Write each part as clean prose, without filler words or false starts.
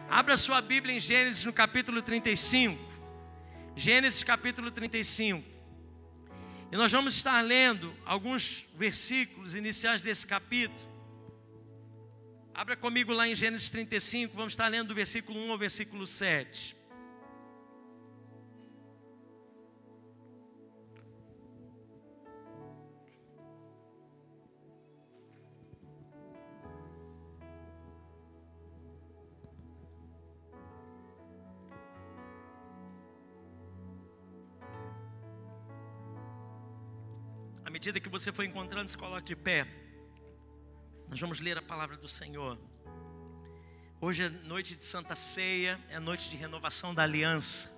Abra sua Bíblia em Gênesis no capítulo 35. Gênesis capítulo 35. E nós vamos estar lendo alguns versículos iniciais desse capítulo. Abra comigo lá em Gênesis 35, vamos estar lendo do versículo 1 ao versículo 7. À medida que você for encontrando, se coloque de pé. Nós vamos ler a palavra do Senhor. Hoje é noite de Santa Ceia, é noite de renovação da aliança.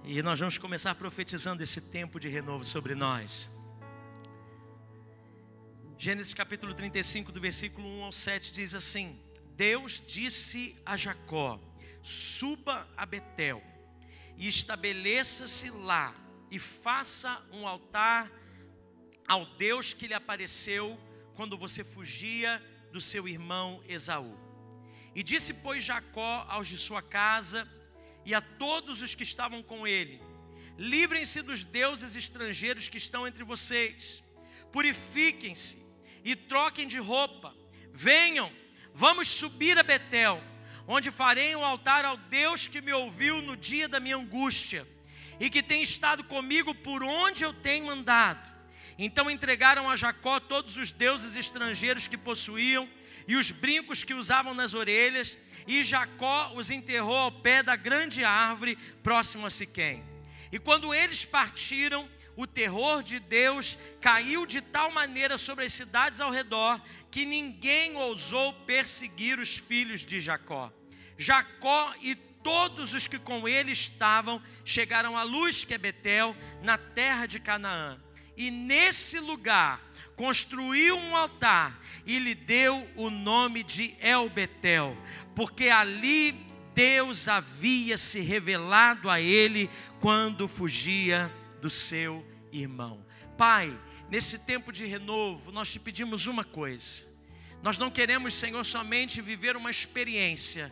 E nós vamos começar profetizando esse tempo de renovo sobre nós. Gênesis capítulo 35, do versículo 1 ao 7 diz assim: Deus disse a Jacó: suba a Betel e estabeleça-se lá e faça um altar ao Deus que lhe apareceu quando você fugia do seu irmão Esaú. E disse, pois, Jacó aos de sua casa e a todos os que estavam com ele: livrem-se dos deuses estrangeiros que estão entre vocês, purifiquem-se e troquem de roupa, venham, vamos subir a Betel, onde farei um altar ao Deus que me ouviu no dia da minha angústia e que tem estado comigo por onde eu tenho andado. Então entregaram a Jacó todos os deuses estrangeiros que possuíam e os brincos que usavam nas orelhas, e Jacó os enterrou ao pé da grande árvore próximo a Siquém. E quando eles partiram, o terror de Deus caiu de tal maneira sobre as cidades ao redor que ninguém ousou perseguir os filhos de Jacó. Jacó e todos os que com ele estavam chegaram a Luz, que é Betel, na terra de Canaã. E nesse lugar construiu um altar e lhe deu o nome de El-Betel, porque ali Deus havia se revelado a ele quando fugia do seu irmão. Pai, nesse tempo de renovo, nós te pedimos uma coisa. Nós não queremos, Senhor, somente viver uma experiência,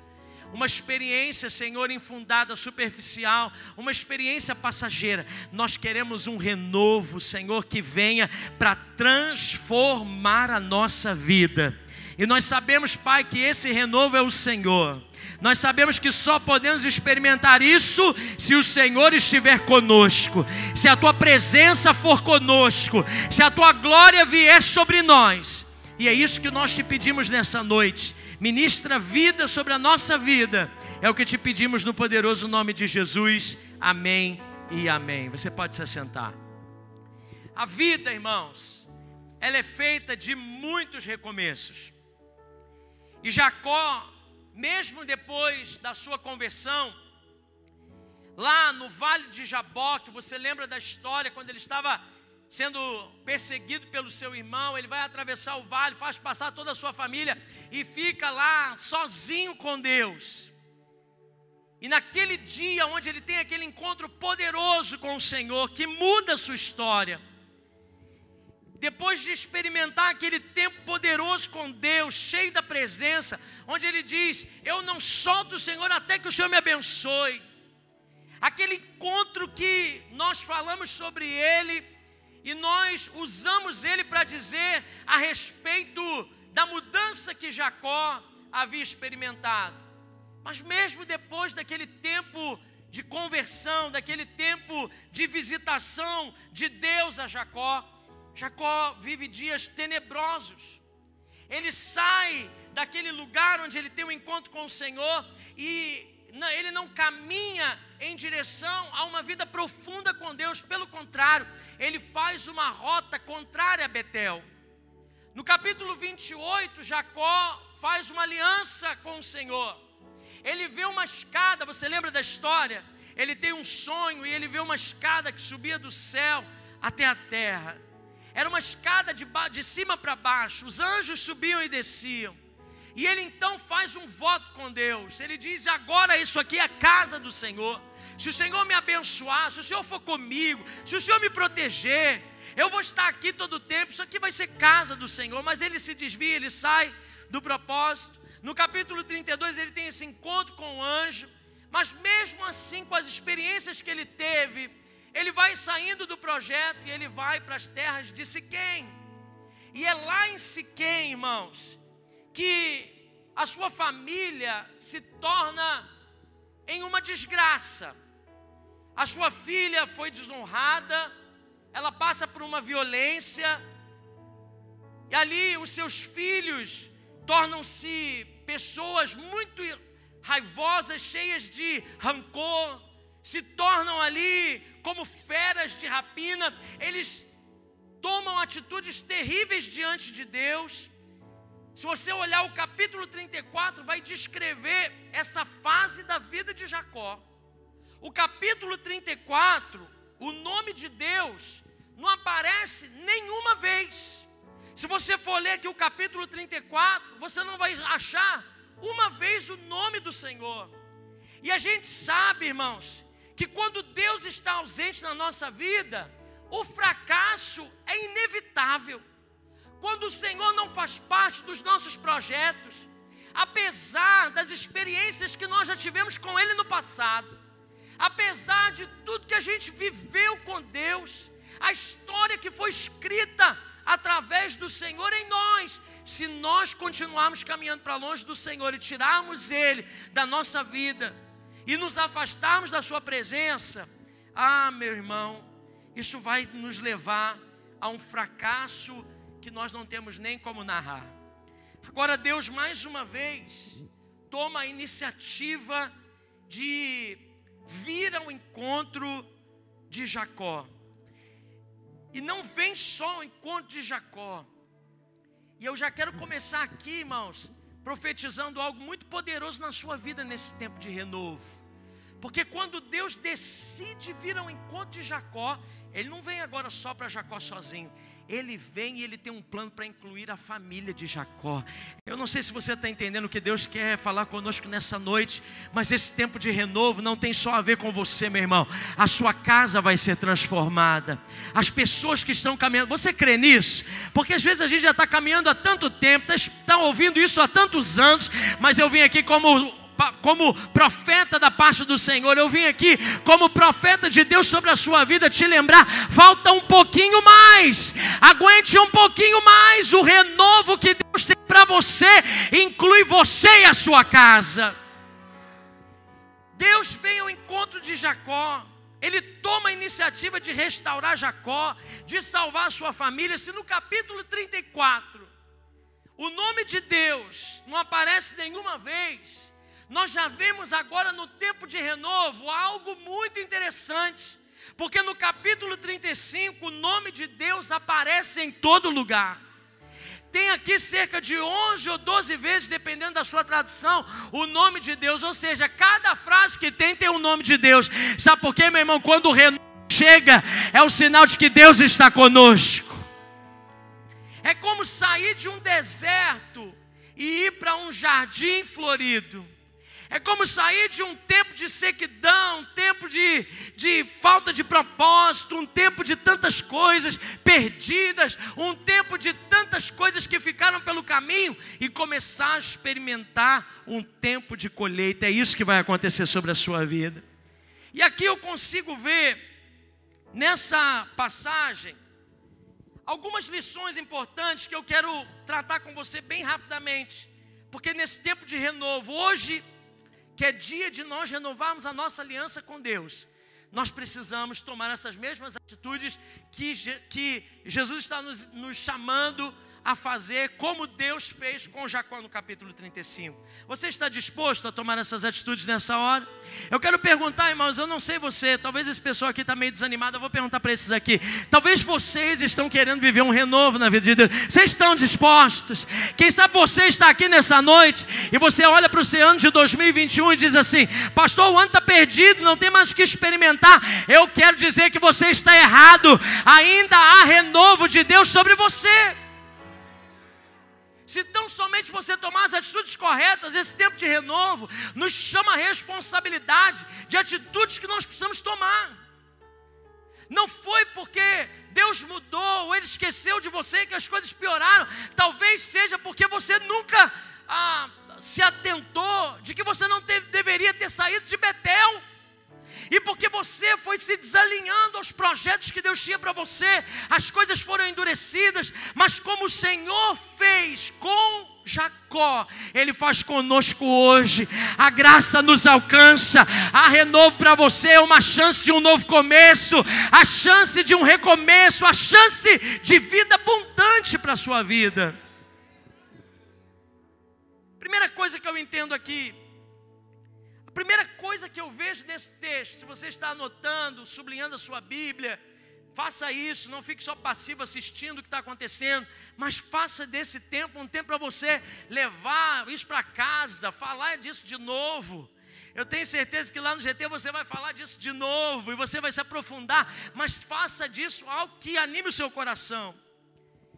Senhor, infundada, superficial, uma experiência passageira. Nós queremos um renovo, Senhor, que venha para transformar a nossa vida. E nós sabemos, Pai, que esse renovo é o Senhor. Nós sabemos que só podemos experimentar isso se o Senhor estiver conosco, se a Tua presença for conosco, se a Tua glória vier sobre nós. E é isso que nós te pedimos nessa noite. Ministra vida sobre a nossa vida. É o que te pedimos no poderoso nome de Jesus. Amém e amém. Você pode se assentar. A vida, irmãos, ela é feita de muitos recomeços. E Jacó, mesmo depois da sua conversão, lá no Vale de Jaboque, você lembra da história quando ele estava sendo perseguido pelo seu irmão, ele vai atravessar o vale, faz passar toda a sua família e fica lá sozinho com Deus. E naquele dia onde ele tem aquele encontro poderoso com o Senhor, que muda a sua história, depois de experimentar aquele tempo poderoso com Deus, cheio da presença, onde ele diz: eu não solto o Senhor até que o Senhor me abençoe. Aquele encontro que nós falamos sobre ele, e nós usamos ele para dizer a respeito da mudança que Jacó havia experimentado. Mas mesmo depois daquele tempo de conversão, daquele tempo de visitação de Deus a Jacó, Jacó vive dias tenebrosos. Ele sai daquele lugar onde ele tem um encontro com o Senhor e ele não caminha em direção a uma vida profunda com Deus. Pelo contrário, ele faz uma rota contrária a Betel. No capítulo 28, Jacó faz uma aliança com o Senhor. Ele vê uma escada, você lembra da história? Ele tem um sonho e ele vê uma escada que subia do céu até a terra. Era uma escada de cima para baixo, os anjos subiam e desciam. E ele então faz um voto com Deus. Ele diz: agora isso aqui é a casa do Senhor. Se o Senhor me abençoar, se o Senhor for comigo, se o Senhor me proteger, eu vou estar aqui todo o tempo. Isso aqui vai ser casa do Senhor. Mas ele se desvia, ele sai do propósito. No capítulo 32 ele tem esse encontro com o anjo, mas mesmo assim, com as experiências que ele teve, ele vai saindo do projeto e ele vai para as terras de Siquém. E é lá em Siquém, irmãos, que a sua família se torna em uma desgraça. A sua filha foi desonrada, ela passa por uma violência, e ali os seus filhos tornam-se pessoas muito raivosas, cheias de rancor, se tornam ali como feras de rapina. Eles tomam atitudes terríveis diante de Deus. Se você olhar o capítulo 34, vai descrever essa fase da vida de Jacó. O capítulo 34, o nome de Deus não aparece nenhuma vez. Se você for ler aqui o capítulo 34, você não vai achar uma vez o nome do Senhor. E a gente sabe, irmãos, que quando Deus está ausente na nossa vida, o fracasso é inevitável. Quando o Senhor não faz parte dos nossos projetos, apesar das experiências que nós já tivemos com Ele no passado, apesar de tudo que a gente viveu com Deus, a história que foi escrita através do Senhor em nós, se nós continuarmos caminhando para longe do Senhor e tirarmos Ele da nossa vida e nos afastarmos da sua presença, meu irmão, isso vai nos levar a um fracasso que nós não temos nem como narrar. Agora Deus mais uma vez toma a iniciativa de vir ao encontro de Jacó. E não vem só ao encontro de Jacó. E eu já quero começar aqui, irmãos, profetizando algo muito poderoso na sua vida nesse tempo de renovo. Porque quando Deus decide vir ao encontro de Jacó, Ele não vem agora só para Jacó sozinho. Ele vem e Ele tem um plano para incluir a família de Jacó. Eu não sei se você está entendendo o que Deus quer falar conosco nessa noite, mas esse tempo de renovo não tem só a ver com você, meu irmão. A sua casa vai ser transformada. As pessoas que estão caminhando, você crê nisso? Porque às vezes a gente já está caminhando há tanto tempo, está ouvindo isso há tantos anos, mas eu vim aqui como profeta da parte do Senhor, eu vim aqui como profeta de Deus sobre a sua vida, te lembrar, falta um pouquinho mais, aguente um pouquinho mais, o renovo que Deus tem para você, inclui você e a sua casa. Deus vem ao encontro de Jacó, Ele toma a iniciativa de restaurar Jacó, de salvar a sua família. Se no capítulo 34, o nome de Deus não aparece nenhuma vez, nós já vemos agora no tempo de renovo algo muito interessante, porque no capítulo 35 o nome de Deus aparece em todo lugar. Tem aqui cerca de 11 ou 12 vezes, dependendo da sua tradução, o nome de Deus, ou seja, cada frase que tem um nome de Deus. Sabe por quê, meu irmão? Quando o renovo chega, é o sinal de que Deus está conosco. É como sair de um deserto e ir para um jardim florido. É como sair de um tempo de sequidão, um tempo de falta de propósito, um tempo de tantas coisas perdidas, um tempo de tantas coisas que ficaram pelo caminho, e começar a experimentar um tempo de colheita. É isso que vai acontecer sobre a sua vida. E aqui eu consigo ver, nessa passagem, algumas lições importantes que eu quero tratar com você bem rapidamente. Porque nesse tempo de renovo, hoje, que é dia de nós renovarmos a nossa aliança com Deus, nós precisamos tomar essas mesmas atitudes que Jesus está nos chamando a fazer, como Deus fez com Jacó no capítulo 35. Você está disposto a tomar essas atitudes nessa hora? Eu quero perguntar, irmãos, eu não sei você, talvez esse pessoal aqui está meio desanimado, eu vou perguntar para esses aqui. Talvez vocês estão querendo viver um renovo na vida de Deus. Vocês estão dispostos? Quem sabe você está aqui nessa noite e você olha para o seu ano de 2021 e diz assim: pastor, o ano está perdido, não tem mais o que experimentar. Eu quero dizer que você está errado. Ainda há renovo de Deus sobre você. Se tão somente você tomar as atitudes corretas, esse tempo de renovo nos chama a responsabilidade de atitudes que nós precisamos tomar. Não foi porque Deus mudou ou Ele esqueceu de você que as coisas pioraram. Talvez seja porque você nunca se atentou de que você não deveria ter saído de Betel. E porque você foi se desalinhando aos projetos que Deus tinha para você, as coisas foram endurecidas. Mas como o Senhor fez com Jacó, Ele faz conosco hoje. A graça nos alcança, há renovo para você, uma chance de um novo começo, a chance de um recomeço, a chance de vida abundante para a sua vida. Primeira coisa que eu entendo aqui, a primeira coisa que eu vejo nesse texto, se você está anotando, sublinhando a sua Bíblia, faça isso, não fique só passivo assistindo o que está acontecendo, mas faça desse tempo um tempo para você levar isso para casa, falar disso de novo. Eu tenho certeza que lá no GT você vai falar disso de novo, e você vai se aprofundar, mas faça disso algo que anime o seu coração.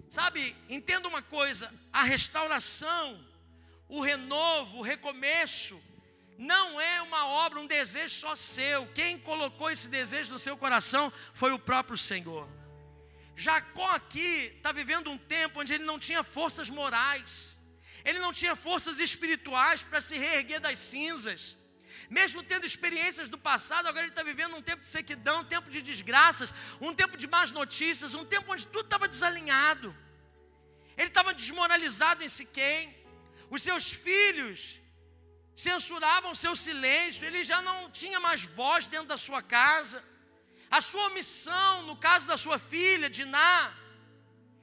Sabe, entenda uma coisa, a restauração, o renovo, o recomeço, não é uma obra, um desejo só seu. Quem colocou esse desejo no seu coração foi o próprio Senhor. Jacó aqui está vivendo um tempo onde ele não tinha forças morais, ele não tinha forças espirituais para se reerguer das cinzas. Mesmo tendo experiências do passado, agora ele está vivendo um tempo de sequidão, um tempo de desgraças, um tempo de más notícias, um tempo onde tudo estava desalinhado. Ele estava desmoralizado em Siquém. Os seus filhos censuravam seu silêncio, ele já não tinha mais voz dentro da sua casa. A sua omissão, no caso da sua filha, Diná,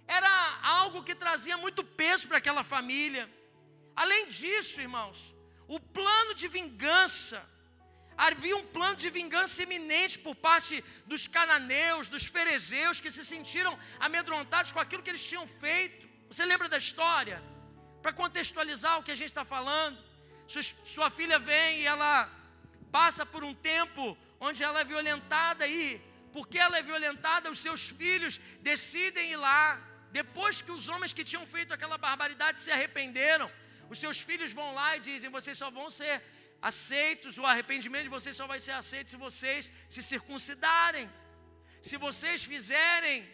era algo que trazia muito peso para aquela família. Além disso, irmãos, o plano de vingança, havia um plano de vingança iminente por parte dos cananeus, dos ferezeus, que se sentiram amedrontados com aquilo que eles tinham feito. Você lembra da história? Para contextualizar o que a gente está falando, sua filha vem e ela passa por um tempo onde ela é violentada, e porque ela é violentada, os seus filhos decidem ir lá. Depois que os homens que tinham feito aquela barbaridade se arrependeram, os seus filhos vão lá e dizem: vocês só vão ser aceitos, o arrependimento de vocês só vai ser aceito se vocês se circuncidarem, se vocês fizerem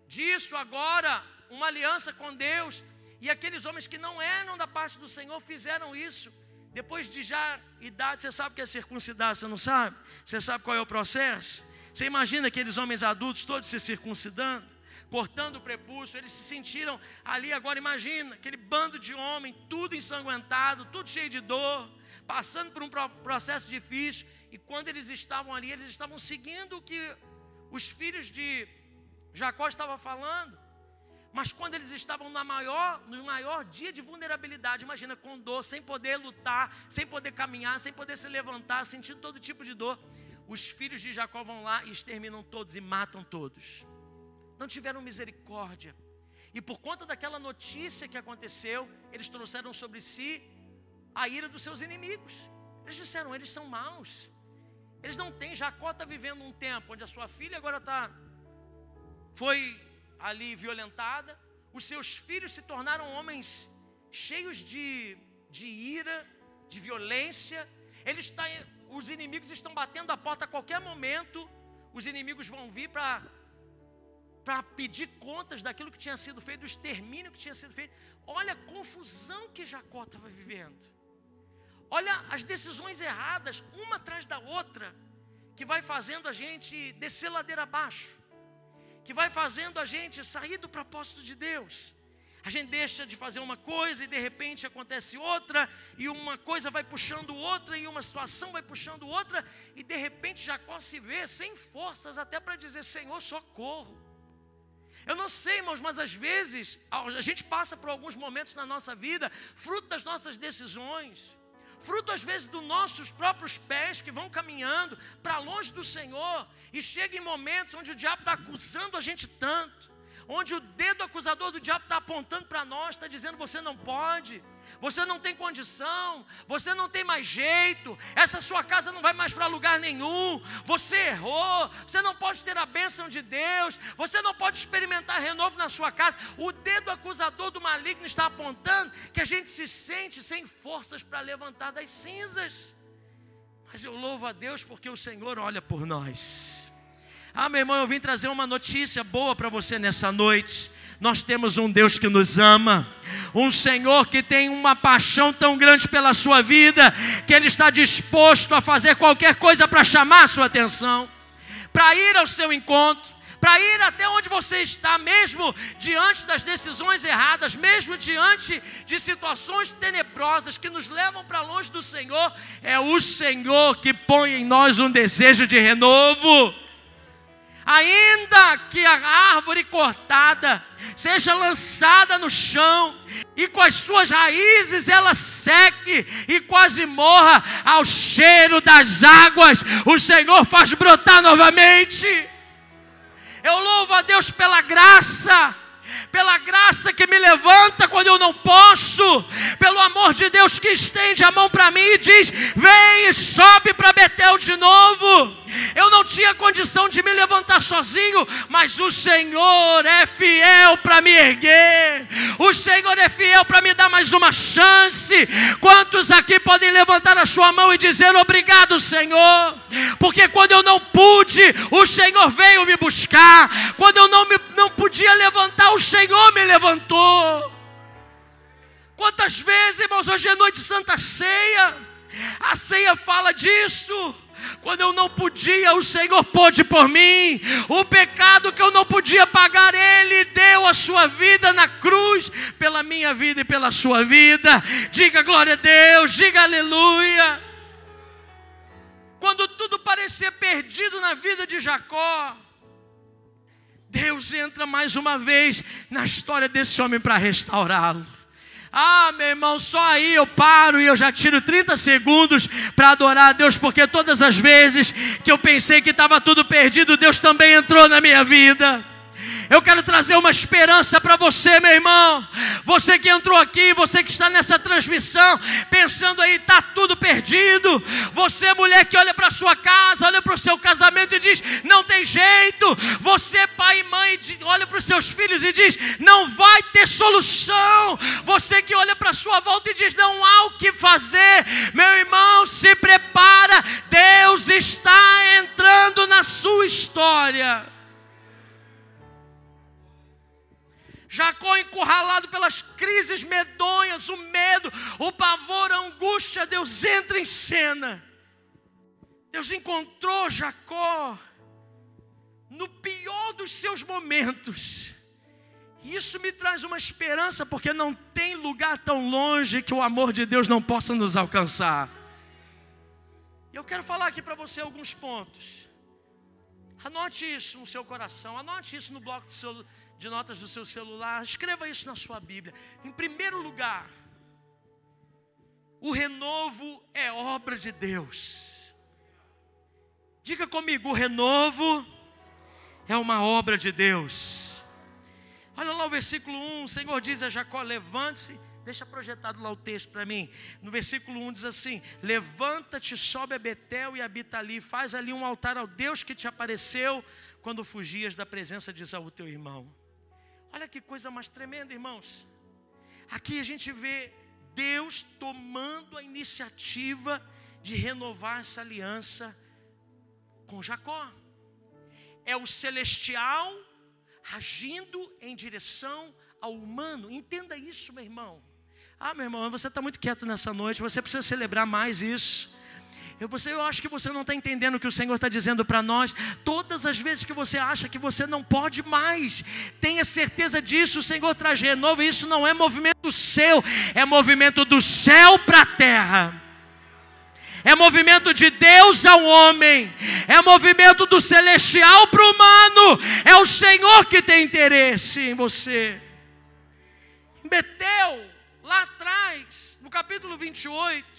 disso agora uma aliança com Deus. E aqueles homens que não eram da parte do Senhor fizeram isso. Depois de já idade, você sabe o que é circuncidar, você não sabe? Você sabe qual é o processo? Você imagina aqueles homens adultos todos se circuncidando, cortando o prepúcio, eles se sentiram ali agora, imagina, aquele bando de homem, tudo ensanguentado, tudo cheio de dor, passando por um processo difícil. E quando eles estavam ali, eles estavam seguindo o que os filhos de Jacó estavam falando. Mas quando eles estavam no maior dia de vulnerabilidade, imagina, com dor, sem poder lutar, sem poder caminhar, sem poder se levantar, sentindo todo tipo de dor, os filhos de Jacó vão lá e exterminam todos e matam todos. Não tiveram misericórdia. E por conta daquela notícia que aconteceu, eles trouxeram sobre si a ira dos seus inimigos. Eles disseram: eles são maus, eles não têm. Jacó está vivendo um tempo onde a sua filha agora foi ali violentada, os seus filhos se tornaram homens cheios de ira, de violência. Os inimigos estão batendo a porta a qualquer momento. Os inimigos vão vir para pedir contas daquilo que tinha sido feito, do extermínio que tinha sido feito. Olha a confusão que Jacó estava vivendo. Olha as decisões erradas, uma atrás da outra, que vai fazendo a gente descer ladeira abaixo, que vai fazendo a gente sair do propósito de Deus. A gente deixa de fazer uma coisa e de repente acontece outra, e uma coisa vai puxando outra, e uma situação vai puxando outra, e de repente Jacó se vê sem forças até para dizer: Senhor, socorro. Eu não sei, irmãos, mas às vezes a gente passa por alguns momentos na nossa vida, fruto das nossas decisões, fruto às vezes dos nossos próprios pés que vão caminhando para longe do Senhor, e chega em momentos onde o diabo está acusando a gente tanto, onde o dedo acusador do diabo está apontando para nós, está dizendo: você não pode, você não tem condição, você não tem mais jeito, essa sua casa não vai mais para lugar nenhum, você errou, você não pode ter a bênção de Deus, você não pode experimentar renovo na sua casa. O dedo acusador do maligno está apontando que a gente se sente sem forças para levantar das cinzas. Mas eu louvo a Deus porque o Senhor olha por nós. Meu irmão, eu vim trazer uma notícia boa para você nessa noite. Nós temos um Deus que nos ama, um Senhor que tem uma paixão tão grande pela sua vida, que Ele está disposto a fazer qualquer coisa para chamar a sua atenção, para ir ao seu encontro, para ir até onde você está, mesmo diante das decisões erradas, mesmo diante de situações tenebrosas que nos levam para longe do Senhor. É o Senhor que põe em nós um desejo de renovo. Ainda que a árvore cortada seja lançada no chão e com as suas raízes ela seque e quase morra, ao cheiro das águas o Senhor faz brotar novamente. Eu louvo a Deus pela graça que me levanta quando eu não posso, pelo amor de Deus que estende a mão para mim e diz: vem e sobe para Betel de novo. Eu não tinha condição de me levantar sozinho, mas o Senhor é fiel para me erguer, o Senhor é fiel para me dar mais uma chance. Quantos aqui podem levantar a sua mão e dizer: obrigado, Senhor, porque quando eu não pude, o Senhor veio me buscar, quando eu não podia levantar, o Senhor me levantou. Quantas vezes, irmãos, hoje é noite de Santa Ceia, a ceia fala disso. Quando eu não podia, o Senhor pôde por mim. O pecado que eu não podia pagar, Ele deu a sua vida na cruz, pela minha vida e pela sua vida. Diga glória a Deus, diga aleluia. Quando tudo parecia perdido na vida de Jacó, Deus entra mais uma vez na história desse homem para restaurá-lo. Ah, meu irmão, só aí eu paro e eu já tiro 30 segundos para adorar a Deus, porque todas as vezes que eu pensei que estava tudo perdido, Deus também entrou na minha vida. Eu quero trazer uma esperança para você, meu irmão. Você que entrou aqui, você que está nessa transmissão, pensando aí, está tudo perdido. Você, mulher que olha para a sua casa, olha para o seu casamento e diz: não tem jeito. Você, pai e mãe, olha para os seus filhos e diz: não vai ter solução. Você que olha para a sua volta e diz: não há o que fazer. Meu irmão, se prepara. Deus está entrando na sua história. Jacó, encurralado pelas crises medonhas, o medo, o pavor, a angústia, Deus entra em cena. Deus encontrou Jacó no pior dos seus momentos. E isso me traz uma esperança, porque não tem lugar tão longe que o amor de Deus não possa nos alcançar. E eu quero falar aqui para você alguns pontos. Anote isso no seu coração, anote isso no bloco de notas do seu celular, escreva isso na sua Bíblia. Em primeiro lugar, o renovo é obra de Deus. Diga comigo: o renovo é uma obra de Deus. Olha lá o versículo 1, o Senhor diz a Jacó: levante-se. Deixa projetado lá o texto para mim. No versículo 1 diz assim: levanta-te, sobe a Betel e habita ali. Faz ali um altar ao Deus que te apareceu quando fugias da presença de Esaú teu irmão. Olha que coisa mais tremenda, irmãos. Aqui a gente vê Deus tomando a iniciativa de renovar essa aliança com Jacó. É o celestial agindo em direção ao humano. Entenda isso, meu irmão. Ah, meu irmão, você está muito quieto nessa noite. Você precisa celebrar mais isso. Eu acho que você não está entendendo o que o Senhor está dizendo para nós. Todas as vezes que você acha que você não pode mais, tenha certeza disso. O Senhor traz renovo. E isso não é movimento seu, é movimento do céu para a terra. É movimento de Deus ao homem. É movimento do celestial para o humano. É o Senhor que tem interesse em você. Em Betel, lá atrás, no capítulo 28,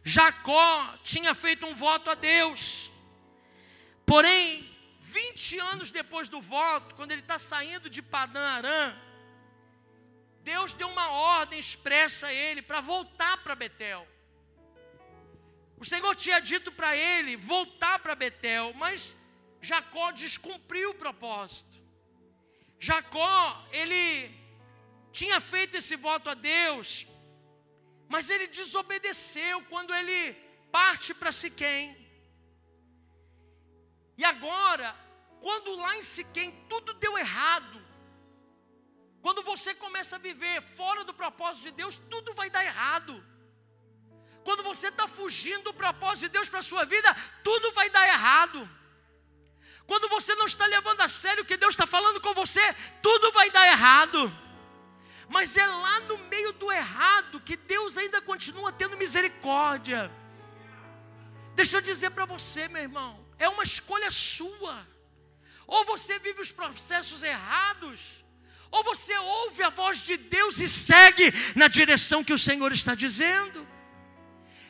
Jacó tinha feito um voto a Deus. Porém, 20 anos depois do voto, quando ele está saindo de Padã Arã, Deus deu uma ordem expressa a ele para voltar para Betel. O Senhor tinha dito para ele voltar para Betel, mas Jacó descumpriu o propósito. Jacó, ele tinha feito esse voto a Deus, mas ele desobedeceu quando ele parte para Siquém. E agora, quando lá em Siquém tudo deu errado, Quando você começa a viver fora do propósito de Deus, tudo vai dar errado. Quando você está fugindo do propósito de Deus para a sua vida, tudo vai dar errado. Quando você não está levando a sério o que Deus está falando com você, tudo vai dar errado. Mas é lá no meio do errado que Deus ainda continua tendo misericórdia. Deixa eu dizer para você, meu irmão, é uma escolha sua. Ou você vive os processos errados, ou você ouve a voz de Deus e segue na direção que o Senhor está dizendo.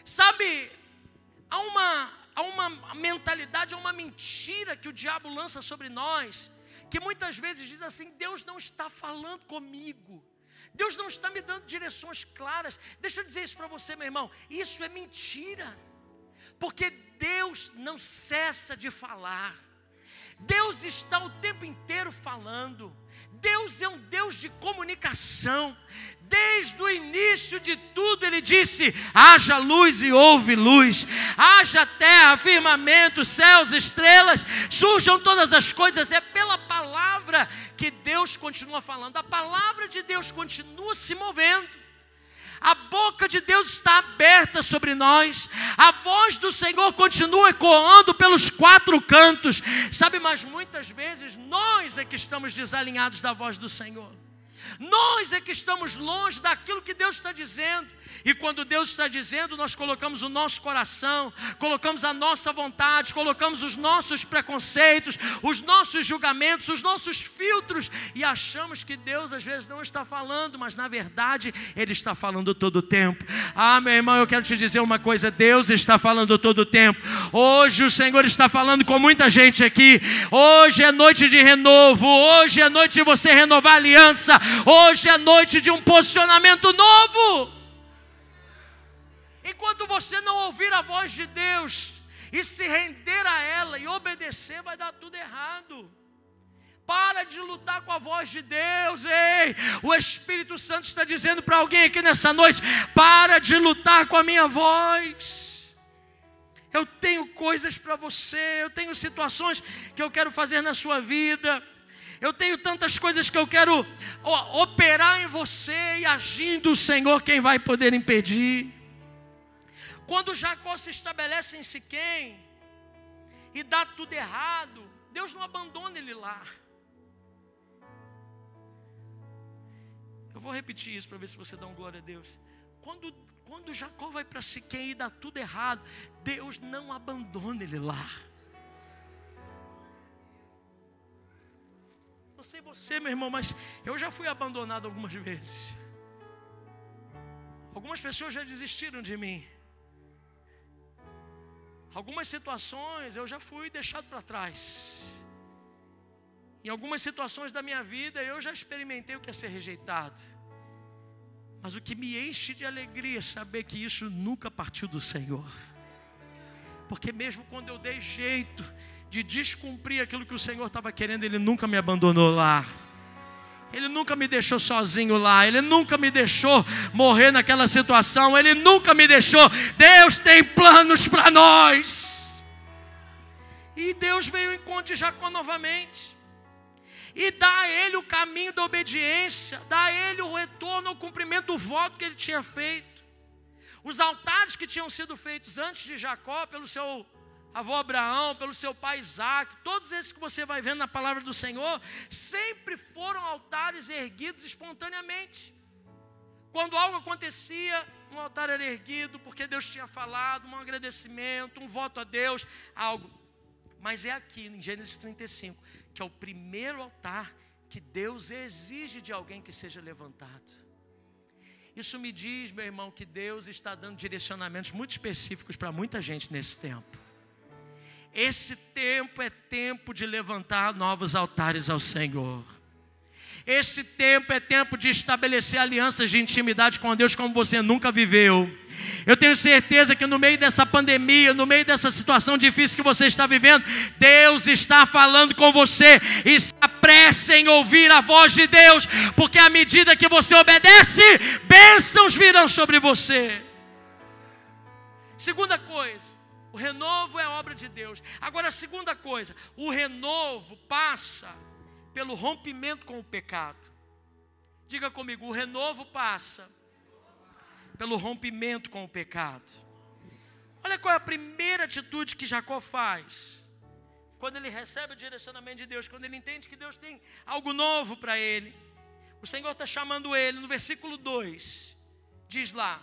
Sabe, há uma mentalidade, há uma mentira que o diabo lança sobre nós, que muitas vezes diz assim: Deus não está falando comigo, Deus não está me dando direções claras. Deixa eu dizer isso para você, meu irmão, isso é mentira, porque Deus não cessa de falar. Deus está o tempo inteiro falando. Deus é um Deus de comunicação. Desde o início de tudo Ele disse: haja luz e houve luz. Haja terra, firmamento, céus, estrelas, surjam todas as coisas. É pela palavra que Deus continua falando. A palavra de Deus continua se movendo. A boca de Deus está aberta sobre nós. A voz do Senhor continua ecoando pelos quatro cantos. Sabe, mas muitas vezes nós é que estamos desalinhados da voz do Senhor. Nós é que estamos longe daquilo que Deus está dizendo. E quando Deus está dizendo, nós colocamos o nosso coração, colocamos a nossa vontade, colocamos os nossos preconceitos, os nossos julgamentos, os nossos filtros, e achamos que Deus às vezes não está falando, mas na verdade Ele está falando todo o tempo. Ah, meu irmão, eu quero te dizer uma coisa: Deus está falando todo o tempo. Hoje o Senhor está falando com muita gente aqui. Hoje é noite de renovo, hoje é noite de você renovar a aliança, hoje é noite de um posicionamento novo. Enquanto você não ouvir a voz de Deus e se render a ela e obedecer, vai dar tudo errado. Para de lutar com a voz de Deus. Ei, o Espírito Santo está dizendo para alguém aqui nessa noite: para de lutar com a minha voz. Eu tenho coisas para você, eu tenho situações que eu quero fazer na sua vida. Eu tenho tantas coisas que eu quero operar em você, e agindo o Senhor, quem vai poder impedir? Quando Jacó se estabelece em Siquém e dá tudo errado, Deus não abandona ele lá. Eu vou repetir isso para ver se você dá um glória a Deus. Quando Jacó vai para Siquém e dá tudo errado, Deus não abandona ele lá. Não sei você, meu irmão, mas eu já fui abandonado algumas vezes. Algumas pessoas já desistiram de mim. Algumas situações eu já fui deixado para trás. Em algumas situações da minha vida eu já experimentei o que é ser rejeitado. Mas o que me enche de alegria é saber que isso nunca partiu do Senhor. Porque mesmo quando eu dei jeito de descumprir aquilo que o Senhor estava querendo, Ele nunca me abandonou lá. Ele nunca me deixou sozinho lá. Ele nunca me deixou morrer naquela situação. Ele nunca me deixou. Deus tem planos para nós. E Deus veio em encontro de Jacó novamente. E dá a ele o caminho da obediência. Dá a ele o retorno ao cumprimento do voto que ele tinha feito. Os altares que tinham sido feitos antes de Jacó, pelo seu avô Abraão, pelo seu pai Isaac, todos esses que você vai vendo na palavra do Senhor, sempre foram altares erguidos espontaneamente. Quando algo acontecia, um altar era erguido, porque Deus tinha falado, um agradecimento, um voto a Deus, algo. Mas é aqui, em Gênesis 35, que é o primeiro altar que Deus exige de alguém que seja levantado. Isso me diz, meu irmão, que Deus está dando direcionamentos muito específicos para muita gente nesse tempo. Esse tempo é tempo de levantar novos altares ao Senhor. Esse tempo é tempo de estabelecer alianças de intimidade com Deus como você nunca viveu. Eu tenho certeza que no meio dessa pandemia, no meio dessa situação difícil que você está vivendo, Deus está falando com você. E se apresse em ouvir a voz de Deus, porque à medida que você obedece, bênçãos virão sobre você. Segunda coisa, o renovo é obra de Deus. Agora a segunda coisa, o renovo passa pelo rompimento com o pecado. Diga comigo, o renovo passa pelo rompimento com o pecado. Olha qual é a primeira atitude que Jacó faz. Quando ele recebe o direcionamento de Deus, quando ele entende que Deus tem algo novo para ele. O Senhor está chamando ele, no versículo 2, diz lá: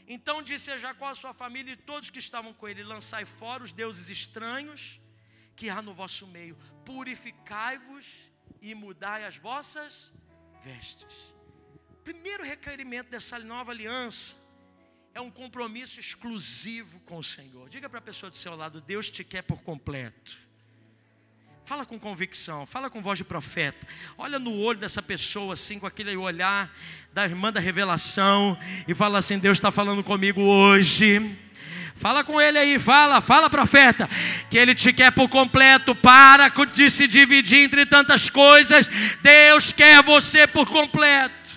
então disse a Jacó a sua família e todos que estavam com ele: lançai fora os deuses estranhos que há no vosso meio, purificai-vos e mudai as vossas vestes. O primeiro requerimento dessa nova aliança é um compromisso exclusivo com o Senhor. Diga para a pessoa do seu lado: Deus te quer por completo. Fala com convicção, fala com voz de profeta. Olha no olho dessa pessoa assim, com aquele olhar da irmã da revelação, e fala assim: Deus está falando comigo hoje. Fala com ele aí, fala profeta, que ele te quer por completo. Para de se dividir entre tantas coisas. Deus quer você por completo.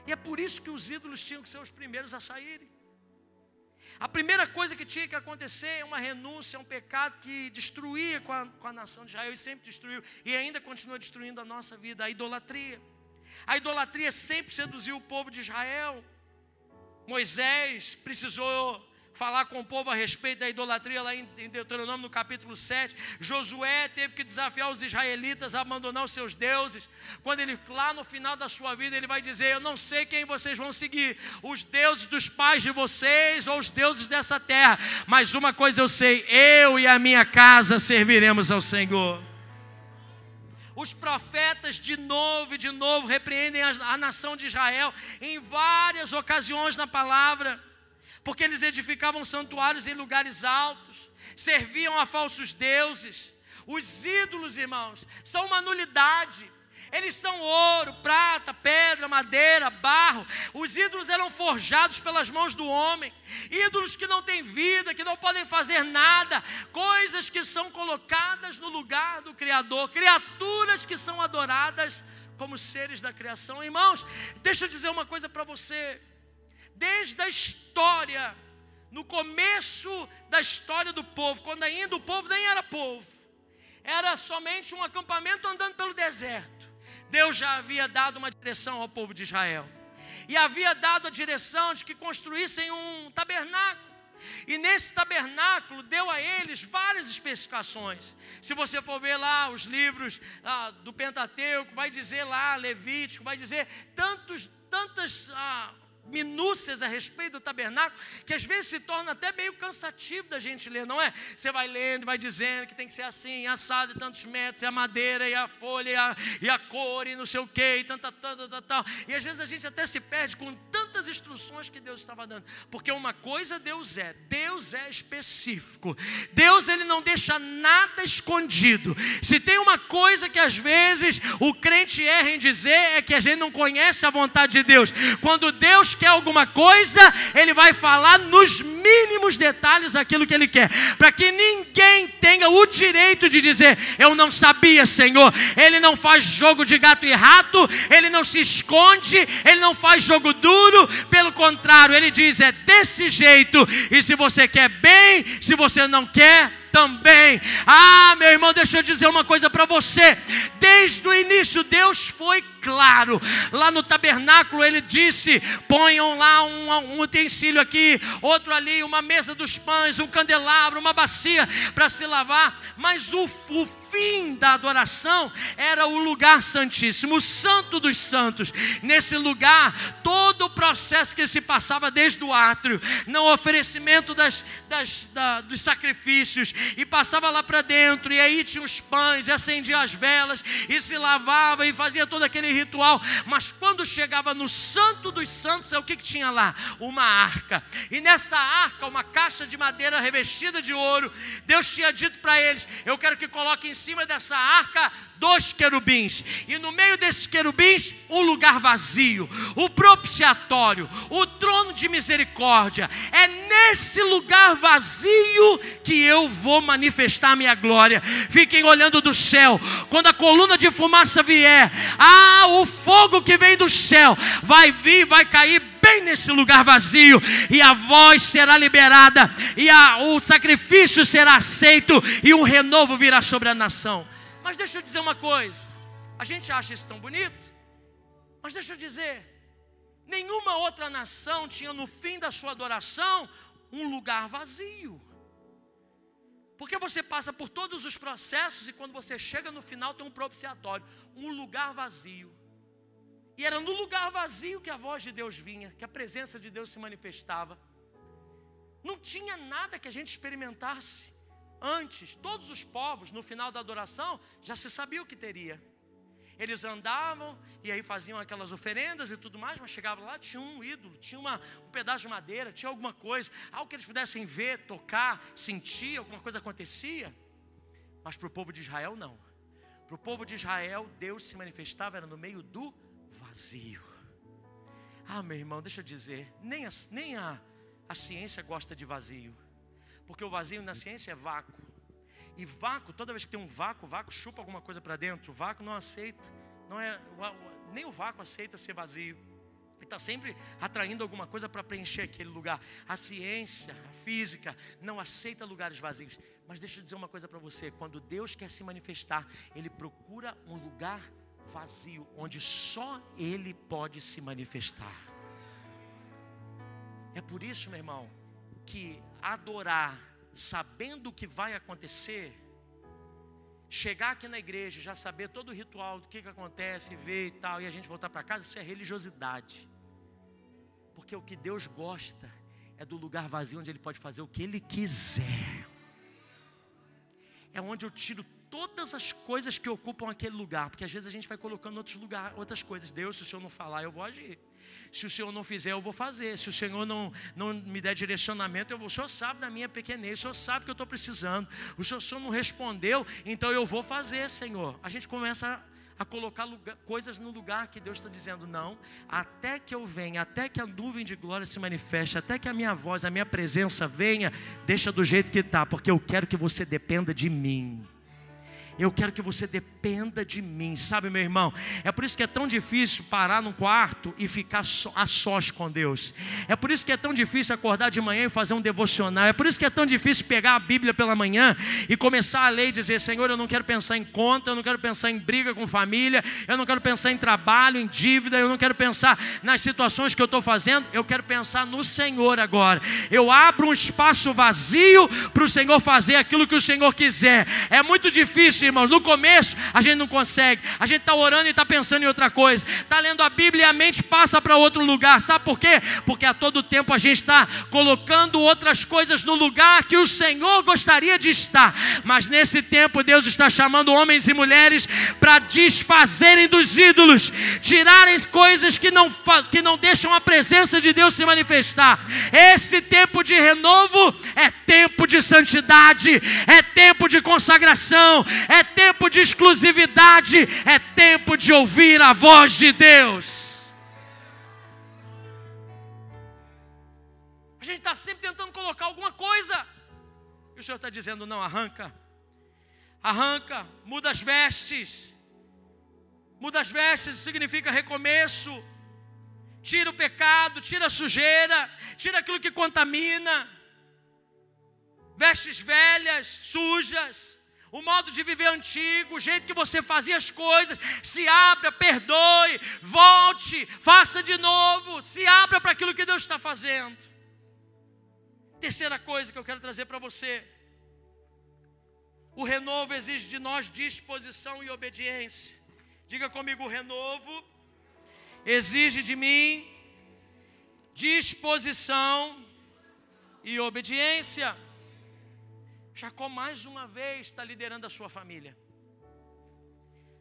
E é por isso que os ídolos tinham que ser os primeiros a saírem. A primeira coisa que tinha que acontecer é uma renúncia, um pecado que destruía com a nação de Israel, e sempre destruiu, e ainda continua destruindo a nossa vida: a idolatria. A idolatria sempre seduziu o povo de Israel. Moisés precisou falar com o povo a respeito da idolatria lá em Deuteronômio no capítulo 7. Josué teve que desafiar os israelitas a abandonar os seus deuses. Quando ele, lá no final da sua vida, ele vai dizer: eu não sei quem vocês vão seguir, os deuses dos pais de vocês ou os deuses dessa terra, mas uma coisa eu sei: eu e a minha casa serviremos ao Senhor. Os profetas de novo repreendem a nação de Israel em várias ocasiões na palavra, porque eles edificavam santuários em lugares altos, serviam a falsos deuses. Os ídolos, irmãos, são uma nulidade. Eles são ouro, prata, pedra, madeira, barro. Os ídolos eram forjados pelas mãos do homem. Ídolos que não têm vida, que não podem fazer nada. Coisas que são colocadas no lugar do Criador. Criaturas que são adoradas como seres da criação. Irmãos, deixa eu dizer uma coisa para você. Desde a história, no começo da história do povo, quando ainda o povo nem era povo, era somente um acampamento andando pelo deserto, Deus já havia dado uma direção ao povo de Israel, e havia dado a direção de que construíssem um tabernáculo. E nesse tabernáculo deu a eles várias especificações. Se você for ver lá os livros do Pentateuco, vai dizer lá, Levítico, vai dizer tantas minúcias a respeito do tabernáculo, que às vezes se torna até meio cansativo da gente ler, não é? Você vai lendo e vai dizendo que tem que ser assim, assado e tantos metros, e a madeira, e a folha, e a cor, e não sei o que, e tal. E às vezes a gente até se perde com tantas instruções que Deus estava dando, porque uma coisa Deus é específico. Deus, ele não deixa nada escondido. Se tem uma coisa que às vezes o crente erra em dizer, é que a gente não conhece a vontade de Deus. Quando Deus quer alguma coisa, ele vai falar nos mínimos detalhes aquilo que ele quer, para que ninguém tenha o direito de dizer: eu não sabia, Senhor. Ele não faz jogo de gato e rato, ele não se esconde, ele não faz jogo duro. Pelo contrário, ele diz: é desse jeito, e se você quer bem, se você não quer também. Meu irmão, deixa eu dizer uma coisa para você. Desde o início Deus foi claro. Lá no tabernáculo ele disse: ponham lá um utensílio aqui, outro ali, uma mesa dos pães, um candelabro, uma bacia para se lavar. Mas o fim da adoração era o lugar santíssimo, o santo dos santos. Nesse lugar, todo o processo que se passava desde o átrio, no oferecimento dos sacrifícios, e passava lá para dentro, e aí tinha os pães, e acendia as velas, e se lavava, e fazia todo aquele ritual. Mas quando chegava no santo dos santos, é o que tinha lá? Uma arca. E nessa arca, uma caixa de madeira revestida de ouro. Deus tinha dito para eles: eu quero que coloquem em cima dessa arca 2 querubins, e no meio desses querubins um lugar vazio, o propiciatório, o trono de misericórdia. É nesse lugar vazio que eu vou manifestar a minha glória. Fiquem olhando do céu. Quando a coluna de fumaça vier, o fogo que vem do céu vai vir, vai cair bem nesse lugar vazio, e a voz será liberada, e o sacrifício será aceito, e um renovo virá sobre a nação. Mas deixa eu dizer uma coisa: A gente acha isso tão bonito, mas deixa eu dizer, nenhuma outra nação tinha no fim da sua adoração um lugar vazio. Porque você passa por todos os processos e quando você chega no final tem um propiciatório, um lugar vazio. E era no lugar vazio que a voz de Deus vinha, que a presença de Deus se manifestava. Não tinha nada que a gente experimentasse antes. Todos os povos, no final da adoração, já se sabia o que teria. Eles andavam e aí faziam aquelas oferendas e tudo mais, mas chegavam lá, tinha um ídolo, tinha um pedaço de madeira, tinha alguma coisa, algo que eles pudessem ver, tocar, sentir, alguma coisa acontecia. Mas para o povo de Israel não. Para o povo de Israel, Deus se manifestava, era no meio do vazio. Ah, meu irmão, deixa eu dizer, nem a ciência gosta de vazio. Porque o vazio na ciência é vácuo. E vácuo, toda vez que tem um vácuo, o vácuo chupa alguma coisa para dentro. O vácuo não aceita, nem o vácuo aceita ser vazio. Ele está sempre atraindo alguma coisa para preencher aquele lugar. A ciência, a física, não aceita lugares vazios. Mas deixa eu dizer uma coisa para você. Quando Deus quer se manifestar, Ele procura um lugar vazio, onde só Ele pode se manifestar. É por isso, meu irmão, que adorar sabendo o que vai acontecer, chegar aqui na igreja, já saber todo o ritual do que acontece, ver e tal, e a gente voltar para casa, isso é religiosidade. Porque o que Deus gosta é do lugar vazio onde Ele pode fazer o que Ele quiser. É onde eu tiro todas as coisas que ocupam aquele lugar, porque às vezes a gente vai colocando outras coisas. Deus, se o Senhor não falar, eu vou agir. Se o Senhor não fizer, eu vou fazer. Se o Senhor não me der direcionamento, eu vou. O Senhor sabe da minha pequenez, o Senhor sabe que eu estou precisando. O Senhor não respondeu, então eu vou fazer, Senhor. A gente começa a colocar coisas no lugar que Deus está dizendo, não, até que eu venha, até que a nuvem de glória se manifeste, até que a minha voz, a minha presença venha, deixa do jeito que está, porque eu quero que você dependa de mim. Eu quero que você dependa de mim, sabe, meu irmão? É por isso que é tão difícil parar num quarto e ficar a sós com Deus. É por isso que é tão difícil acordar de manhã e fazer um devocional. É por isso que é tão difícil pegar a Bíblia pela manhã e começar a ler e dizer, Senhor, eu não quero pensar em conta, eu não quero pensar em briga com família, eu não quero pensar em trabalho, em dívida, eu não quero pensar nas situações que eu estou fazendo, eu quero pensar no Senhor agora. Eu abro um espaço vazio para o Senhor fazer aquilo que o Senhor quiser. É muito difícil, irmãos, no começo a gente não consegue, a gente está orando e está pensando em outra coisa, está lendo a Bíblia e a mente passa para outro lugar, sabe por quê? Porque a todo tempo a gente está colocando outras coisas no lugar que o Senhor gostaria de estar, mas nesse tempo Deus está chamando homens e mulheres para desfazerem dos ídolos, tirarem coisas que não deixam a presença de Deus se manifestar. Esse tempo de renovo é tempo de santidade, é tempo de consagração, é tempo de exclusividade, é tempo de ouvir a voz de Deus. A gente está sempre tentando colocar alguma coisa, e o Senhor está dizendo, não, arranca, muda as vestes. Muda as vestes significa recomeço. Tira o pecado, tira a sujeira, tira aquilo que contamina, vestes velhas, sujas, o modo de viver antigo, o jeito que você fazia as coisas. Se abra, perdoe, volte, faça de novo, se abra para aquilo que Deus está fazendo. Terceira coisa que eu quero trazer para você: o renovo exige de nós disposição e obediência. Diga comigo, o renovo exige de mim disposição e obediência. Jacó mais uma vez está liderando a sua família.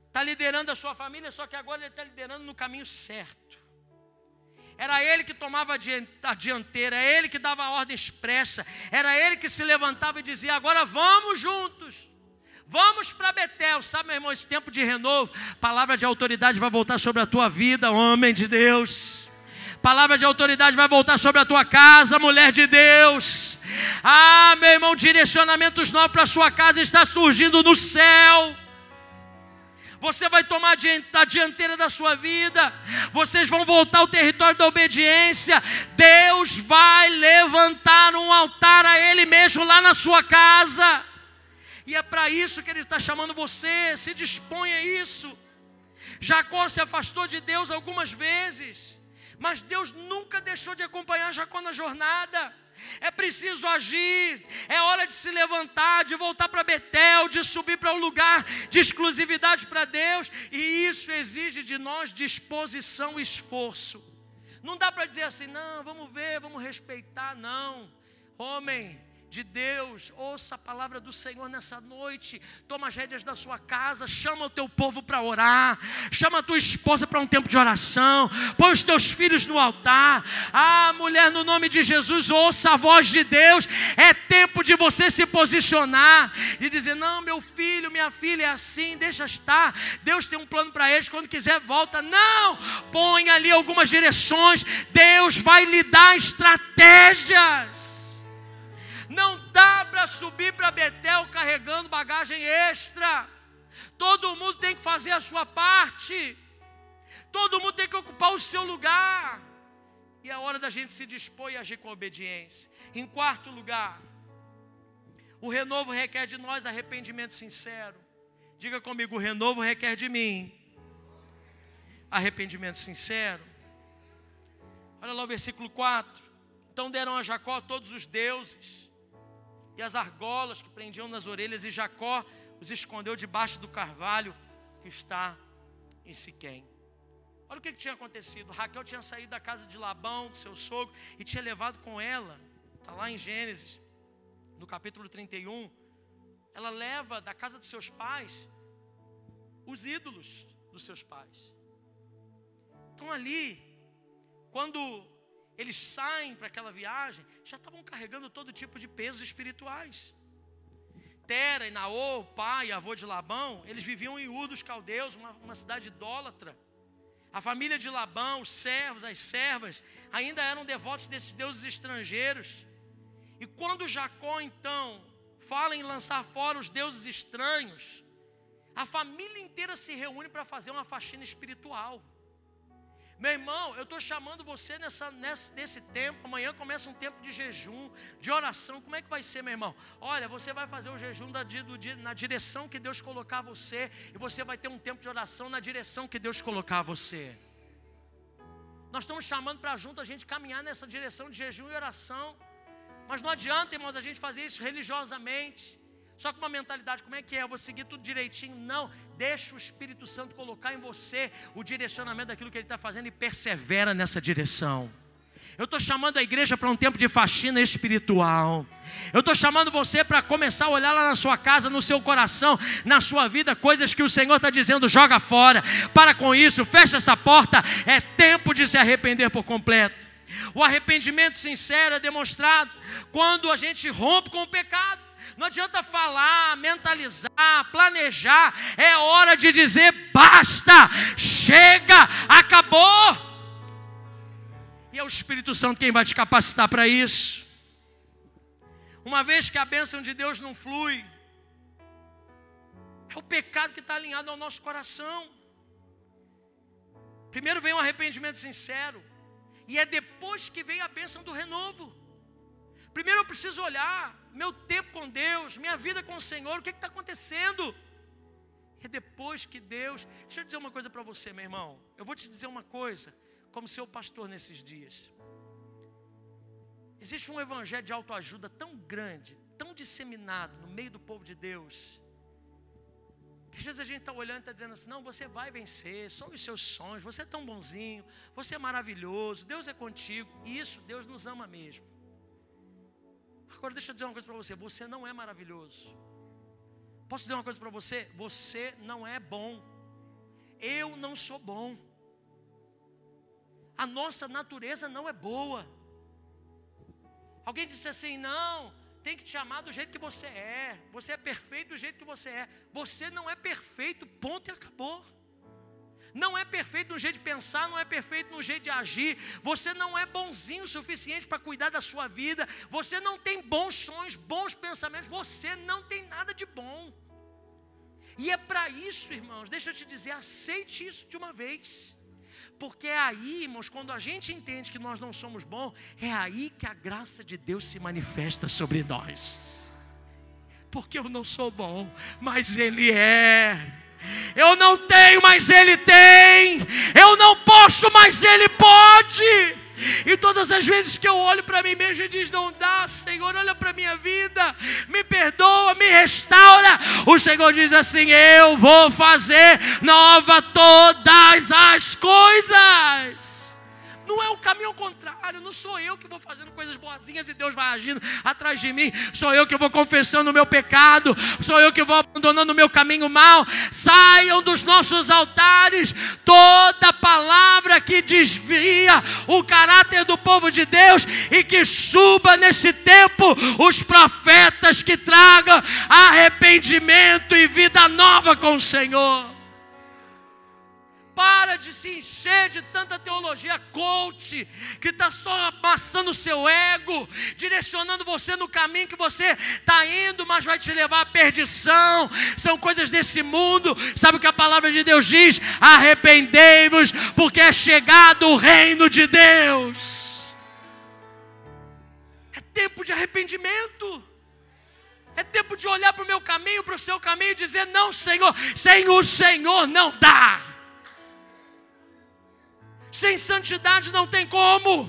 Está liderando a sua família, só que agora ele está liderando no caminho certo. Era ele que tomava a dianteira, era ele que dava a ordem expressa, era ele que se levantava e dizia, agora vamos juntos. Vamos para Betel. Sabe, meu irmão, esse tempo de renovo, palavra de autoridade vai voltar sobre a tua vida, homem de Deus. Palavra de autoridade vai voltar sobre a tua casa, mulher de Deus. Ah, meu irmão, direcionamentos novos para a sua casa está surgindo no céu. Você vai tomar a dianteira da sua vida. Vocês vão voltar ao território da obediência. Deus vai levantar um altar a Ele mesmo lá na sua casa. E é para isso que Ele está chamando você. Se dispõe a isso. Jacó se afastou de Deus algumas vezes, mas Deus nunca deixou de acompanhar Jacó na jornada. É preciso agir, é hora de se levantar, de voltar para Betel, de subir para um lugar de exclusividade para Deus, e isso exige de nós disposição e esforço. Não dá para dizer assim, não, vamos ver, vamos respeitar, não. Homem de Deus, ouça a palavra do Senhor nessa noite, toma as rédeas da sua casa, chama o teu povo para orar, chama a tua esposa para um tempo de oração, põe os teus filhos no altar. Mulher, no nome de Jesus, ouça a voz de Deus, é tempo de você se posicionar, de dizer, não, meu filho, minha filha é assim, deixa estar, Deus tem um plano para eles, quando quiser volta. Não, põe ali algumas direções, Deus vai lhe dar estratégias. Não dá para subir para Betel carregando bagagem extra. Todo mundo tem que fazer a sua parte. Todo mundo tem que ocupar o seu lugar. E é hora da gente se dispor e agir com obediência. Em quarto lugar, o renovo requer de nós arrependimento sincero. Diga comigo, o renovo requer de mim arrependimento sincero. Olha lá o versículo 4. Então deram a Jacó todos os deuses e as argolas que prendiam nas orelhas, e Jacó os escondeu debaixo do carvalho que está em Siquém. Olha o que tinha acontecido. Raquel tinha saído da casa de Labão, do seu sogro, e tinha levado com ela, está lá em Gênesis, no capítulo 31, ela leva da casa dos seus pais os ídolos dos seus pais. Então ali, quando eles saem para aquela viagem, já estavam carregando todo tipo de pesos espirituais. Tera e Naô, o pai e avô de Labão, eles viviam em Ur dos Caldeus, uma cidade idólatra. A família de Labão, os servos, as servas, ainda eram devotos desses deuses estrangeiros. E quando Jacó então fala em lançar fora os deuses estranhos, a família inteira se reúne para fazer uma faxina espiritual. Meu irmão, eu estou chamando você nesse tempo. Amanhã começa um tempo de jejum, de oração. Como é que vai ser, meu irmão? Olha, você vai fazer o jejum na direção que Deus colocar você, e você vai ter um tempo de oração na direção que Deus colocar você. Nós estamos chamando para junto a gente caminhar nessa direção de jejum e oração. Mas não adianta, irmãos, a gente fazer isso religiosamente, só com uma mentalidade, como é que é? Eu vou seguir tudo direitinho. Não, deixa o Espírito Santo colocar em você o direcionamento daquilo que Ele está fazendo, e persevera nessa direção. Eu estou chamando a igreja para um tempo de faxina espiritual. Eu estou chamando você para começar a olhar lá na sua casa, no seu coração, na sua vida, coisas que o Senhor está dizendo, joga fora, para com isso, fecha essa porta. É tempo de se arrepender por completo. O arrependimento sincero é demonstrado quando a gente rompe com o pecado. Não adianta falar, mentalizar, planejar. É hora de dizer basta, chega, acabou. E é o Espírito Santo quem vai te capacitar para isso. Uma vez que a bênção de Deus não flui, é o pecado que está alinhado ao nosso coração. Primeiro vem o arrependimento sincero, e é depois que vem a bênção do renovo. Primeiro eu preciso olhar meu tempo com Deus, minha vida com o Senhor, o que está acontecendo? É depois que Deus... Deixa eu dizer uma coisa para você, meu irmão. Eu vou te dizer uma coisa, como seu pastor nesses dias. Existe um evangelho de autoajuda tão grande, tão disseminado no meio do povo de Deus, que às vezes a gente está olhando e está dizendo assim, não, você vai vencer, são os seus sonhos, você é tão bonzinho, você é maravilhoso, Deus é contigo. E isso, Deus nos ama mesmo. Agora deixa eu dizer uma coisa para você, você não é maravilhoso. Posso dizer uma coisa para você? Você não é bom. Eu não sou bom. A nossa natureza não é boa. Alguém disse assim, não, tem que te amar do jeito que você é. Você é perfeito do jeito que você é. Você não é perfeito, ponto e acabou. Não é perfeito no jeito de pensar, não é perfeito no jeito de agir. Você não é bonzinho o suficiente para cuidar da sua vida. Você não tem bons sonhos, bons pensamentos. Você não tem nada de bom. E é para isso, irmãos, deixa eu te dizer, aceite isso de uma vez. Porque é aí, irmãos, quando a gente entende que nós não somos bons, é aí que a graça de Deus se manifesta sobre nós. Porque eu não sou bom, mas Ele é. Eu não tenho, mas Ele tem. Eu não posso, mas Ele pode. E todas as vezes que eu olho para mim mesmo e diz: não dá, Senhor, olha para a minha vida, me perdoa, me restaura, o Senhor diz assim: eu vou fazer nova todas as coisas. Não é o caminho ao contrário, não sou eu que vou fazendo coisas boazinhas e Deus vai agindo atrás de mim. Sou eu que vou confessando o meu pecado, sou eu que vou abandonando o meu caminho mau. Saiam dos nossos altares toda palavra que desvia o caráter do povo de Deus, e que suba nesse tempo os profetas que tragam arrependimento e vida nova com o Senhor. Para de se encher de tanta teologia coach, que está só amassando o seu ego, direcionando você no caminho que você está indo, mas vai te levar à perdição. São coisas desse mundo. Sabe o que a palavra de Deus diz? Arrependei-vos, porque é chegado o reino de Deus. É tempo de arrependimento. É tempo de olhar para o meu caminho, para o seu caminho e dizer: não, Senhor, sem o Senhor não dá. Sem santidade não tem como.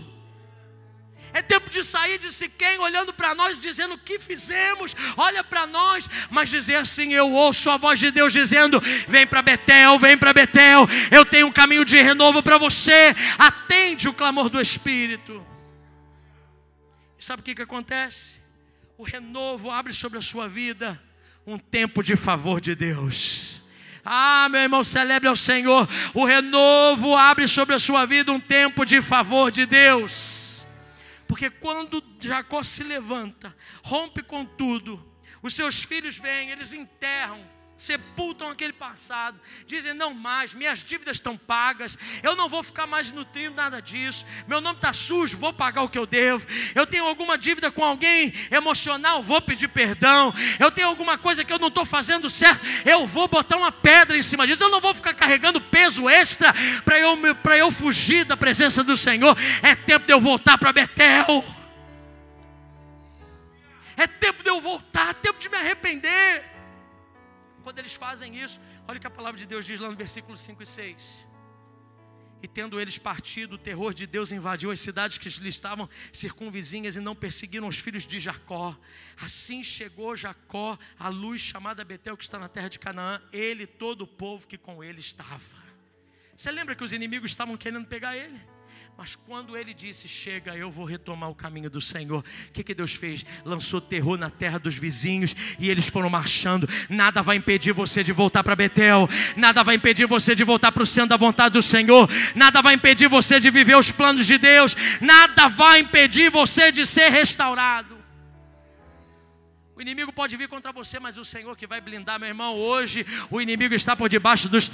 É tempo de sair de Siquém olhando para nós, dizendo: o que fizemos? Olha para nós. Mas dizer assim: eu ouço a voz de Deus dizendo: vem para Betel, vem para Betel. Eu tenho um caminho de renovo para você. Atende o clamor do Espírito. E sabe o que acontece? O renovo abre sobre a sua vida um tempo de favor de Deus. Ah, meu irmão, celebre ao Senhor. O renovo abre sobre a sua vida um tempo de favor de Deus. Porque quando Jacó se levanta, rompe com tudo, os seus filhos vêm, eles enterram, sepultam aquele passado, dizem: não mais, minhas dívidas estão pagas, eu não vou ficar mais nutrindo nada disso, meu nome está sujo, vou pagar o que eu devo. Eu tenho alguma dívida com alguém emocional, vou pedir perdão. Eu tenho alguma coisa que eu não estou fazendo certo, eu vou botar uma pedra em cima disso. Eu não vou ficar carregando peso extra para eu fugir da presença do Senhor. É tempo de eu voltar para Betel. É tempo de eu voltar, é tempo de me arrepender. Quando eles fazem isso, olha o que a palavra de Deus diz lá no versículo 5 e 6. E tendo eles partido, o terror de Deus invadiu as cidades que lhe estavam circunvizinhas, e não perseguiram os filhos de Jacó. Assim chegou Jacó à luz chamada Betel, que está na terra de Canaã, ele e todo o povo que com ele estava. Você lembra que os inimigos estavam querendo pegar ele? Mas quando ele disse: chega, eu vou retomar o caminho do Senhor, o que Deus fez? Lançou terror na terra dos vizinhos, e eles foram marchando. Nada vai impedir você de voltar para Betel. Nada vai impedir você de voltar para o centro da vontade do Senhor. Nada vai impedir você de viver os planos de Deus. Nada vai impedir você de ser restaurado. O inimigo pode vir contra você, mas o Senhor que vai blindar, meu irmão. Hoje o inimigo está por debaixo dos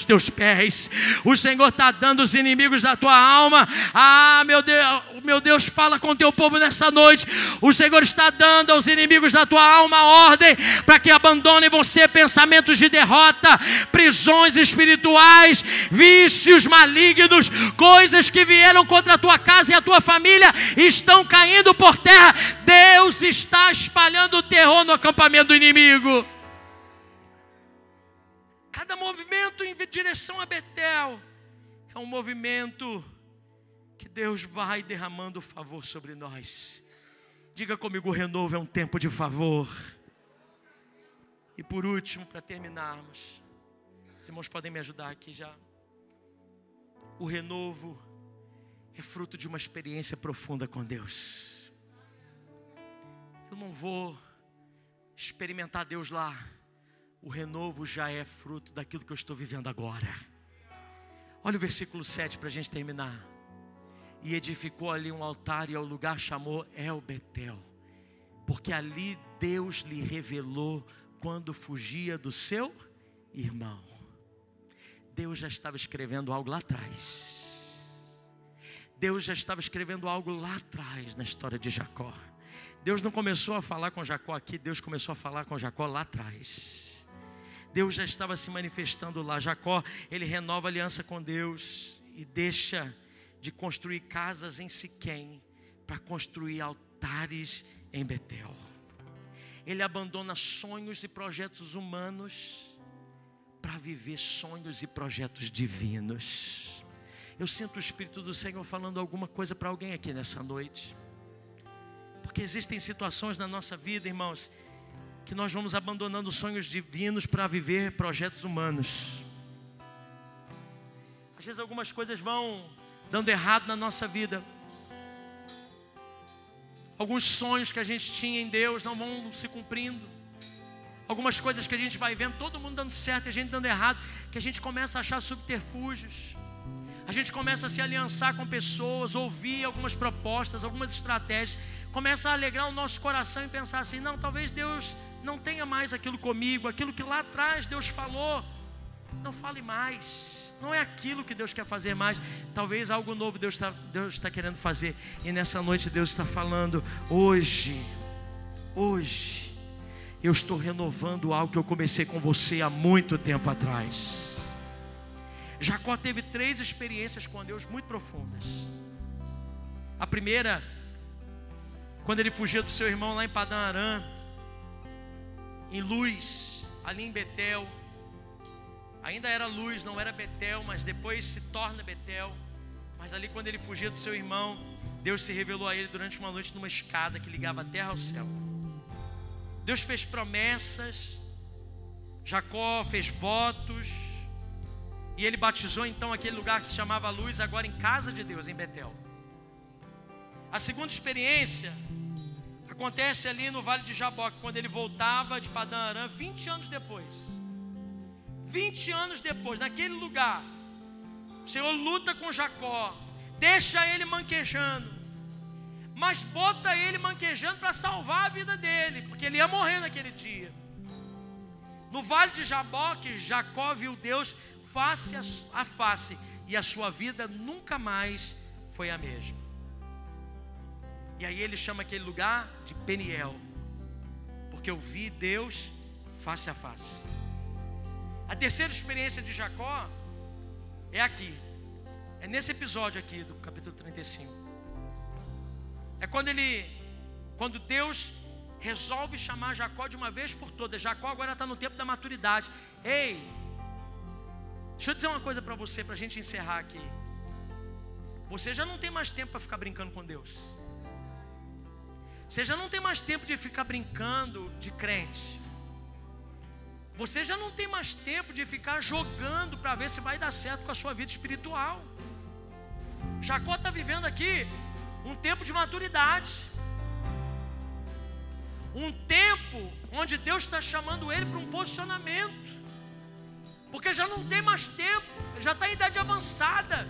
teus pés. O Senhor está dando os inimigos da tua alma. Ah, meu Deus, fala com o teu povo nessa noite. O Senhor está dando aos inimigos da tua alma ordem para que abandonem você pensamentos de derrota, prisões espirituais, vícios malignos, coisas que vieram contra a tua casa e a tua família estão caindo por terra. Deus está espalhando terror no acampamento do inimigo. Cada movimento em direção a Betel é um movimento que Deus vai derramando favor sobre nós. Diga comigo: o renovo é um tempo de favor. E por último, para terminarmos, os irmãos podem me ajudar aqui já. O renovo é fruto de uma experiência profunda com Deus. Eu não vou experimentar Deus lá. O renovo já é fruto daquilo que eu estou vivendo agora. Olha o versículo 7 para a gente terminar. E edificou ali um altar, e ao lugar chamou El Betel, porque ali Deus lhe revelou quando fugia do seu irmão. Deus já estava escrevendo algo lá atrás. Deus já estava escrevendo algo lá atrás na história de Jacó. Deus não começou a falar com Jacó aqui, Deus começou a falar com Jacó lá atrás. Deus já estava se manifestando lá. Jacó, ele renova a aliança com Deus e deixa de construir casas em Siquém para construir altares em Betel. Ele abandona sonhos e projetos humanos para viver sonhos e projetos divinos. Eu sinto o Espírito do Senhor falando alguma coisa para alguém aqui nessa noite. Porque existem situações na nossa vida, irmãos, que nós vamos abandonando sonhos divinos para viver projetos humanos. Às vezes algumas coisas vão dando errado na nossa vida. Alguns sonhos que a gente tinha em Deus não vão se cumprindo. Algumas coisas que a gente vai vendo, todo mundo dando certo e a gente dando errado, que a gente começa a achar subterfúgios. A gente começa a se aliançar com pessoas, ouvir algumas propostas, algumas estratégias. Começa a alegrar o nosso coração e pensar assim: não, talvez Deus não tenha mais aquilo comigo. Aquilo que lá atrás Deus falou, não fale mais. Não é aquilo que Deus quer fazer mais. Talvez algo novo Deus está querendo fazer. E nessa noite Deus está falando: hoje eu estou renovando algo que eu comecei com você há muito tempo atrás. Jacó teve 3 experiências com Deus muito profundas. A primeira, quando ele fugiu do seu irmão lá em Padã Arã, em Luz, ali em Betel. Ainda era Luz, não era Betel, mas depois se torna Betel. Mas ali, quando ele fugia do seu irmão, Deus se revelou a ele durante uma noite numa escada que ligava a terra ao céu. Deus fez promessas, Jacó fez votos, e ele batizou então aquele lugar que se chamava Luz, agora em casa de Deus, em Betel. A segunda experiência acontece ali no Vale de Jaboque, quando ele voltava de Padã Arã, 20 anos depois. 20 anos depois, naquele lugar, o Senhor luta com Jacó, deixa ele manquejando, mas bota ele manquejando para salvar a vida dele, porque ele ia morrer naquele dia. No Vale de Jaboque, Jacó viu Deus face a face, e a sua vida nunca mais foi a mesma. E aí ele chama aquele lugar de Peniel, porque eu vi Deus face a face. A terceira experiência de Jacó é aqui, é nesse episódio aqui do capítulo 35. É quando Deus resolve chamar Jacó de uma vez por todas. Jacó agora está no tempo da maturidade. Ei, deixa eu dizer uma coisa para você, para a gente encerrar aqui. Você já não tem mais tempo para ficar brincando com Deus. Você já não tem mais tempo de ficar brincando de crente. Você já não tem mais tempo de ficar jogando para ver se vai dar certo com a sua vida espiritual. Jacó está vivendo aqui um tempo de maturidade. Um tempo onde Deus está chamando ele para um posicionamento. Porque já não tem mais tempo, já está em idade avançada.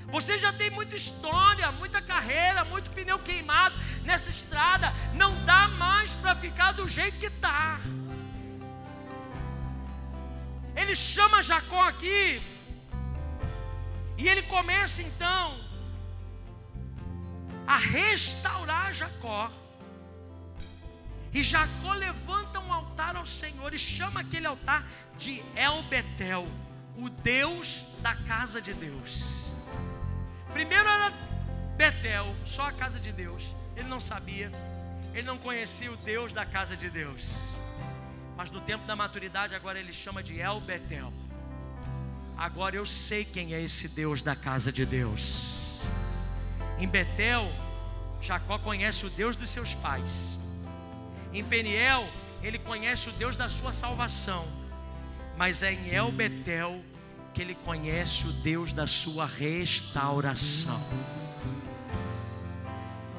Você já tem muita história, muita carreira, muito pneu queimado nessa estrada. Não dá mais para ficar do jeito que está. Ele chama Jacó aqui, e ele começa então a restaurar Jacó. E Jacó levanta um altar ao Senhor e chama aquele altar de El Betel, o Deus da casa de Deus. Primeiro era Betel, só a casa de Deus. Ele não sabia, ele não conhecia o Deus da casa de Deus. Mas no tempo da maturidade agora ele chama de El Betel. Agora eu sei quem é esse Deus da casa de Deus. Em Betel, Jacó conhece o Deus dos seus pais. Em Peniel, ele conhece o Deus da sua salvação. Mas é em El Betel que ele conhece o Deus da sua restauração.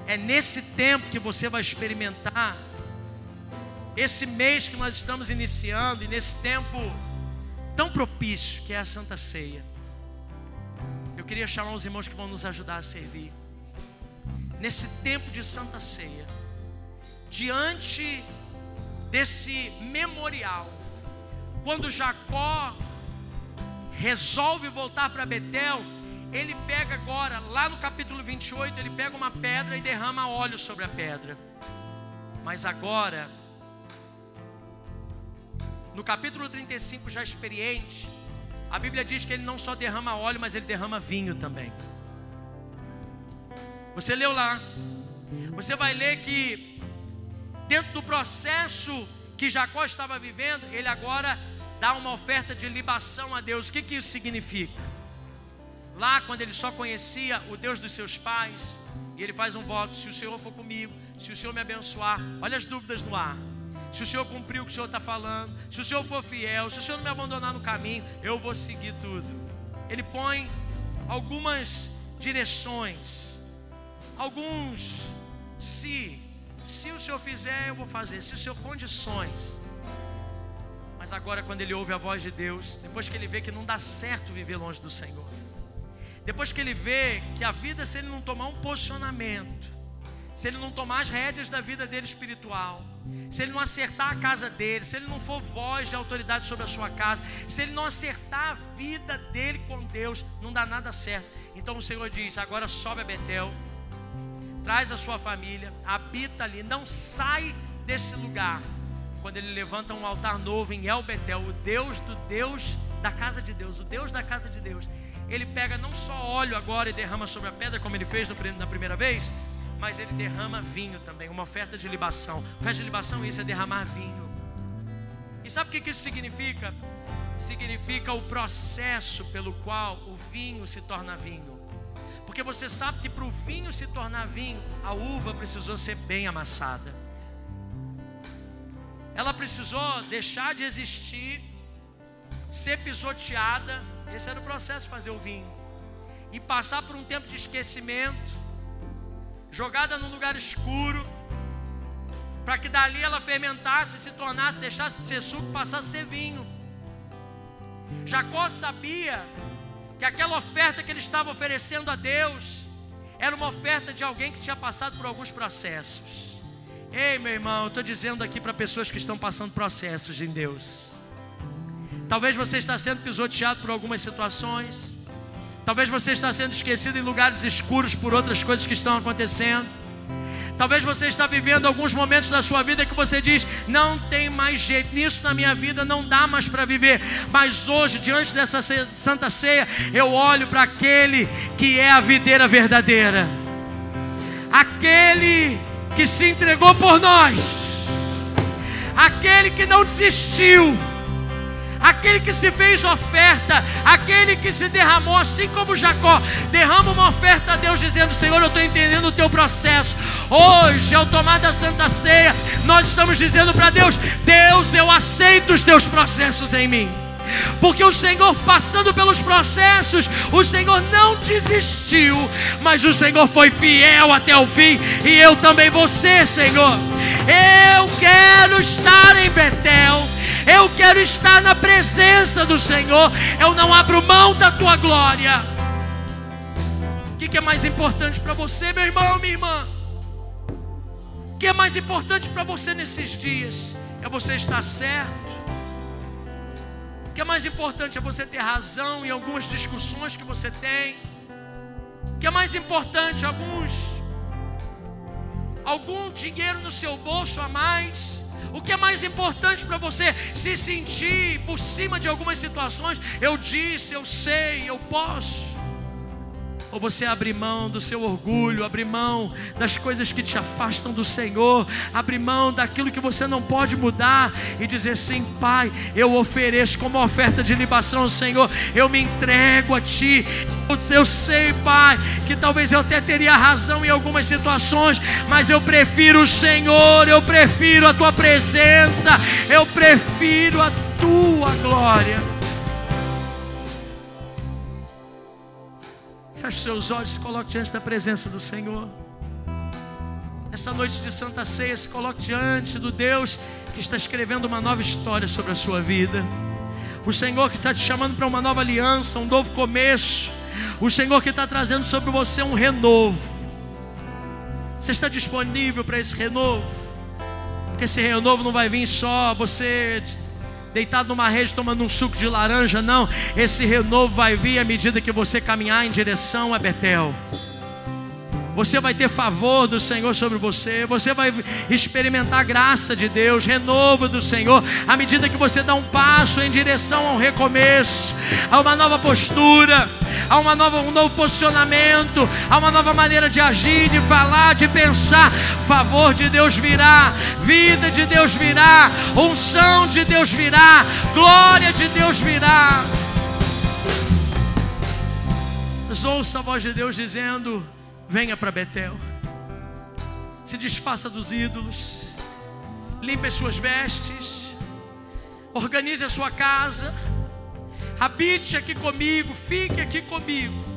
É nesse tempo que você vai experimentar, esse mês que nós estamos iniciando, e nesse tempo tão propício que é a Santa Ceia. Eu queria chamar os irmãos que vão nos ajudar a servir. Nesse tempo de Santa Ceia, diante desse memorial, quando Jacó resolve voltar para Betel, ele pega agora, lá no capítulo 28, ele pega uma pedra e derrama óleo sobre a pedra. Mas agora, no capítulo 35, já experiente, a Bíblia diz que ele não só derrama óleo, mas ele derrama vinho também. Você leu lá, você vai ler que dentro do processo que Jacó estava vivendo, ele agora dá uma oferta de libação a Deus. O que isso significa? Lá, quando ele só conhecia o Deus dos seus pais, e ele faz um voto: se o Senhor for comigo, se o Senhor me abençoar, olha as dúvidas no ar, se o Senhor cumprir o que o Senhor está falando, se o Senhor for fiel, se o Senhor não me abandonar no caminho, eu vou seguir tudo. Ele põe algumas direções, alguns se o Senhor fizer, eu vou fazer, se o Senhor condições. Mas agora, quando ele ouve a voz de Deus, depois que ele vê que não dá certo viver longe do Senhor, depois que ele vê que a vida, se ele não tomar um posicionamento, se ele não tomar as rédeas da vida dele espiritual, se ele não acertar a casa dele, se ele não for voz de autoridade sobre a sua casa, se ele não acertar a vida dele com Deus, não dá nada certo. Então o Senhor diz: agora sobe a Betel, traz a sua família, habita ali, não sai desse lugar. Quando ele levanta um altar novo em El Betel, o Deus da casa de Deus, o Deus da casa de Deus, ele pega não só óleo agora e derrama sobre a pedra, como ele fez na primeira vez, mas ele derrama vinho também, uma oferta de libação. Oferta de libação, isso é derramar vinho. E sabe o que isso significa? Significa o processo pelo qual o vinho se torna vinho. Porque você sabe que para o vinho se tornar vinho, a uva precisou ser bem amassada. Ela precisou deixar de existir, ser pisoteada. Esse era o processo de fazer o vinho. E passar por um tempo de esquecimento, jogada num lugar escuro, para que dali ela fermentasse, se tornasse, deixasse de ser suco, passasse a ser vinho. Jacó sabia que aquela oferta que ele estava oferecendo a Deus era uma oferta de alguém que tinha passado por alguns processos. Ei, meu irmão, eu estou dizendo aqui para pessoas que estão passando processos em Deus. Talvez você está sendo pisoteado por algumas situações. Talvez você está sendo esquecido em lugares escuros por outras coisas que estão acontecendo. Talvez você está vivendo alguns momentos da sua vida que você diz: não tem mais jeito, nisso na minha vida não dá mais para viver. Mas hoje, diante dessa Santa Ceia, eu olho para aquele que é a videira verdadeira, aquele que se entregou por nós, aquele que não desistiu, aquele que se fez oferta, aquele que se derramou, assim como Jacó derrama uma oferta a Deus, dizendo: Senhor, eu estou entendendo o teu processo. Hoje, ao tomar da Santa Ceia, nós estamos dizendo para Deus: Deus, eu aceito os teus processos em mim. Porque o Senhor, passando pelos processos, o Senhor não desistiu, mas o Senhor foi fiel até o fim. E eu também vou ser, Senhor. Eu quero estar em Betel, eu quero estar na presença do Senhor. Eu não abro mão da tua glória. O que é mais importante para você, meu irmão, minha irmã? O que é mais importante para você nesses dias? É você estar certo. O que é mais importante é você ter razão em algumas discussões que você tem. O que é mais importante, algum dinheiro no seu bolso a mais. O que é mais importante para você se sentir por cima de algumas situações? Eu disse, eu sei, eu posso. Ou você abrir mão do seu orgulho, abrir mão das coisas que te afastam do Senhor, abrir mão daquilo que você não pode mudar e dizer: sim, Pai, eu ofereço como oferta de libação ao Senhor, eu me entrego a Ti. Eu sei, Pai, que talvez eu até teria razão em algumas situações, mas eu prefiro o Senhor, eu prefiro a Tua presença, eu prefiro a Tua glória. Feche seus olhos, se coloque diante da presença do Senhor. Essa noite de Santa Ceia, se coloque diante do Deus que está escrevendo uma nova história sobre a sua vida. O Senhor que está te chamando para uma nova aliança, um novo começo. O Senhor que está trazendo sobre você um renovo. Você está disponível para esse renovo? Porque esse renovo não vai vir só você deitado numa rede tomando um suco de laranja, não. Esse renovo vai vir à medida que você caminhar em direção a Betel. Você vai ter favor do Senhor sobre você. Você vai experimentar a graça de Deus, renovo do Senhor, à medida que você dá um passo em direção ao recomeço, a uma nova postura, a um novo posicionamento, a uma nova maneira de agir, de falar, de pensar. Favor de Deus virá, vida de Deus virá, unção de Deus virá, glória de Deus virá. Mas ouça a voz de Deus dizendo: venha para Betel, se desfaça dos ídolos, limpe as suas vestes, organize a sua casa, habite aqui comigo, fique aqui comigo.